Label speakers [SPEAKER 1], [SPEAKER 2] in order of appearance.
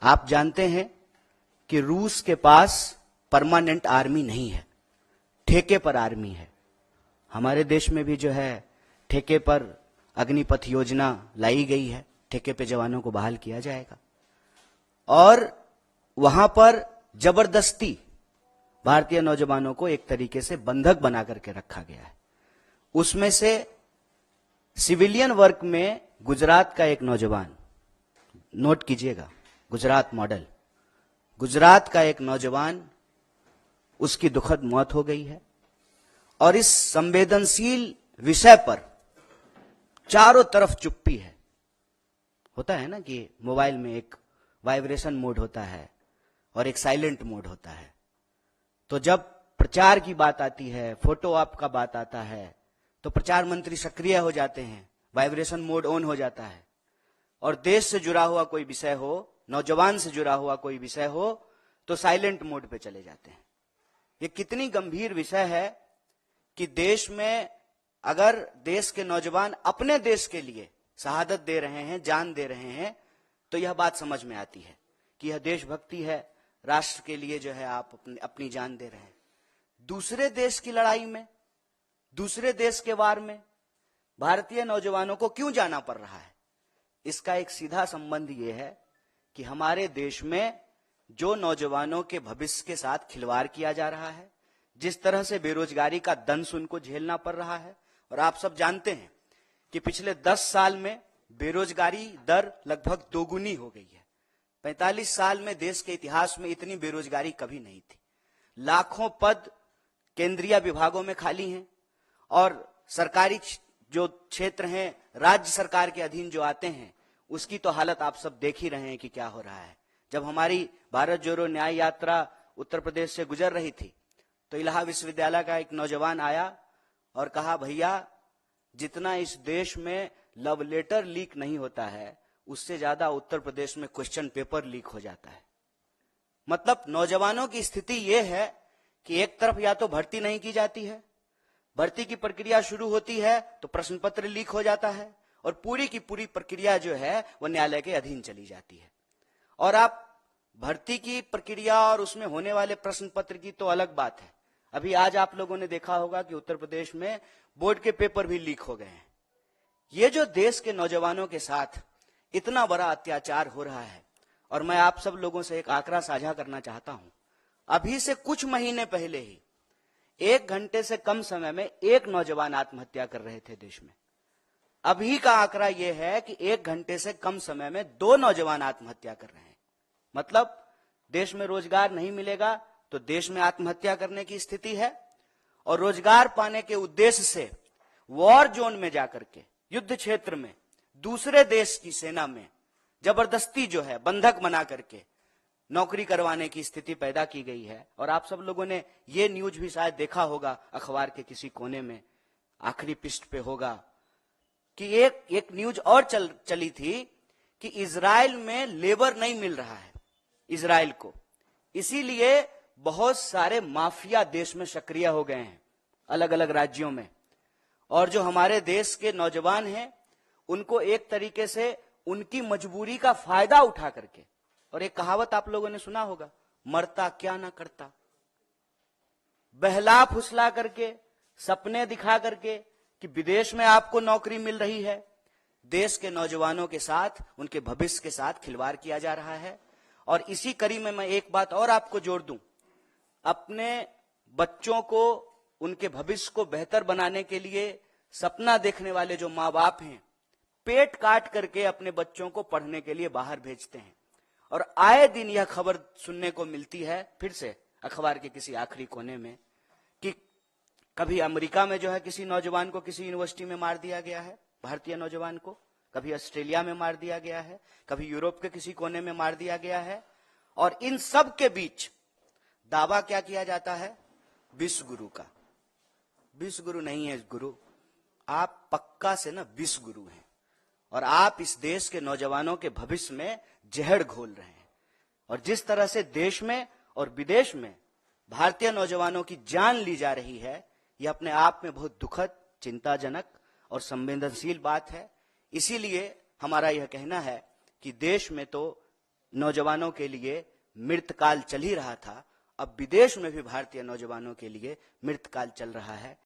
[SPEAKER 1] आप जानते हैं कि रूस के पास परमानेंट आर्मी नहीं है, ठेके पर आर्मी है। हमारे देश में भी जो है ठेके पर अग्निपथ योजना लाई गई है, ठेके पे जवानों को बहाल किया जाएगा और वहां पर जबरदस्ती भारतीय नौजवानों को एक तरीके से बंधक बना करके रखा गया है। उसमें से सिविलियन वर्क में गुजरात का एक नौजवान, नोट कीजिएगा, गुजरात मॉडल, गुजरात का एक नौजवान, उसकी दुखद मौत हो गई है। और इस संवेदनशील विषय पर चारों तरफ चुप्पी है। होता है ना कि मोबाइल में एक वाइब्रेशन मोड होता है और एक साइलेंट मोड होता है। तो जब प्रचार की बात आती है, फोटो ऑप का बात आता है, तो प्रचार मंत्री सक्रिय हो जाते हैं, वाइब्रेशन मोड ऑन हो जाता है। और देश से जुड़ा हुआ कोई विषय हो, नौजवान से जुड़ा हुआ कोई विषय हो, तो साइलेंट मोड पे चले जाते हैं। ये कितनी गंभीर विषय है कि देश में अगर देश के नौजवान अपने देश के लिए शहादत दे रहे हैं, जान दे रहे हैं, तो यह बात समझ में आती है कि यह देशभक्ति है, राष्ट्र के लिए जो है आप अपनी जान दे रहे हैं। दूसरे देश की लड़ाई में, दूसरे देश के वार में भारतीय नौजवानों को क्यों जाना पड़ रहा है? इसका एक सीधा संबंध यह है कि हमारे देश में जो नौजवानों के भविष्य के साथ खिलवाड़ किया जा रहा है, जिस तरह से बेरोजगारी का दंश उनको झेलना पड़ रहा है। और आप सब जानते हैं कि पिछले 10 साल में बेरोजगारी दर लगभग दोगुनी हो गई है। 45 साल में देश के इतिहास में इतनी बेरोजगारी कभी नहीं थी। लाखों पद केंद्रीय विभागों में खाली हैं और सरकारी जो क्षेत्र हैं, राज्य सरकार के अधीन जो आते हैं, उसकी तो हालत आप सब देख ही रहे हैं कि क्या हो रहा है। जब हमारी भारत जोड़ो न्याय यात्रा उत्तर प्रदेश से गुजर रही थी, तो इलाहाबाद विश्वविद्यालय का एक नौजवान आया और कहा, भैया जितना इस देश में लव लेटर लीक नहीं होता है, उससे ज्यादा उत्तर प्रदेश में क्वेश्चन पेपर लीक हो जाता है। मतलब नौजवानों की स्थिति यह है कि एक तरफ या तो भर्ती नहीं की जाती है, भर्ती की प्रक्रिया शुरू होती है तो प्रश्न पत्र लीक हो जाता है और पूरी की पूरी प्रक्रिया जो है वो न्यायालय के अधीन चली जाती है। और आप भर्ती की प्रक्रिया और उसमें होने वाले प्रश्न पत्र की तो अलग बात है। अभी आज आप लोगों ने देखा होगा कि उत्तर प्रदेश में बोर्ड के पेपर भी लीक हो गए हैं। ये जो देश के नौजवानों के साथ इतना बड़ा अत्याचार हो रहा है, और मैं आप सब लोगों से एक आंकड़ा साझा करना चाहता हूं। अभी से कुछ महीने पहले ही 1 घंटे से कम समय में 1 नौजवान आत्महत्या कर रहे थे देश में। अभी का आंकड़ा यह है कि 1 घंटे से कम समय में 2 नौजवान आत्महत्या कर रहे हैं। मतलब देश में रोजगार नहीं मिलेगा तो देश में आत्महत्या करने की स्थिति है। और रोजगार पाने के उद्देश्य से वॉर जोन में जाकर के, युद्ध क्षेत्र में, दूसरे देश की सेना में जबरदस्ती जो है बंधक बना करके नौकरी करवाने की स्थिति पैदा की गई है। और आप सब लोगों ने ये न्यूज भी शायद देखा होगा, अखबार के किसी कोने में आखिरी पृष्ठ पे होगा कि एक न्यूज और चली थी कि इजराइल में लेबर नहीं मिल रहा है इजराइल को, इसीलिए बहुत सारे माफिया देश में सक्रिय हो गए हैं अलग अलग राज्यों में। और जो हमारे देश के नौजवान हैं उनको एक तरीके से उनकी मजबूरी का फायदा उठा करके, और एक कहावत आप लोगों ने सुना होगा, मरता क्या ना करता, बहला फुसला करके, सपने दिखा करके कि विदेश में आपको नौकरी मिल रही है, देश के नौजवानों के साथ, उनके भविष्य के साथ खिलवाड़ किया जा रहा है। और इसी कड़ी में मैं एक बात और आपको जोड़ दूं, अपने बच्चों को, उनके भविष्य को बेहतर बनाने के लिए सपना देखने वाले जो माँ बाप हैं, पेट काट करके अपने बच्चों को पढ़ने के लिए बाहर भेजते हैं। और आए दिन यह खबर सुनने को मिलती है, फिर से अखबार के किसी आखिरी कोने में, कि कभी अमेरिका में जो है किसी नौजवान को किसी यूनिवर्सिटी में मार दिया गया है, भारतीय नौजवान को, कभी ऑस्ट्रेलिया में मार दिया गया है, कभी यूरोप के किसी कोने में मार दिया गया है। और इन सब के बीच दावा क्या किया जाता है? विश्व गुरु का। विश्व गुरु नहीं है गुरु, आप पक्का से ना विश्व गुरु हैं, और आप इस देश के नौजवानों के भविष्य में जहर घोल रहे हैं। और जिस तरह से देश में और विदेश में भारतीय नौजवानों की जान ली जा रही है, यह अपने आप में बहुत दुखद, चिंताजनक और संवेदनशील बात है। इसीलिए हमारा यह कहना है कि देश में तो नौजवानों के लिए मृतकाल चल ही रहा था, अब विदेश में भी भारतीय नौजवानों के लिए मृतकाल चल रहा है।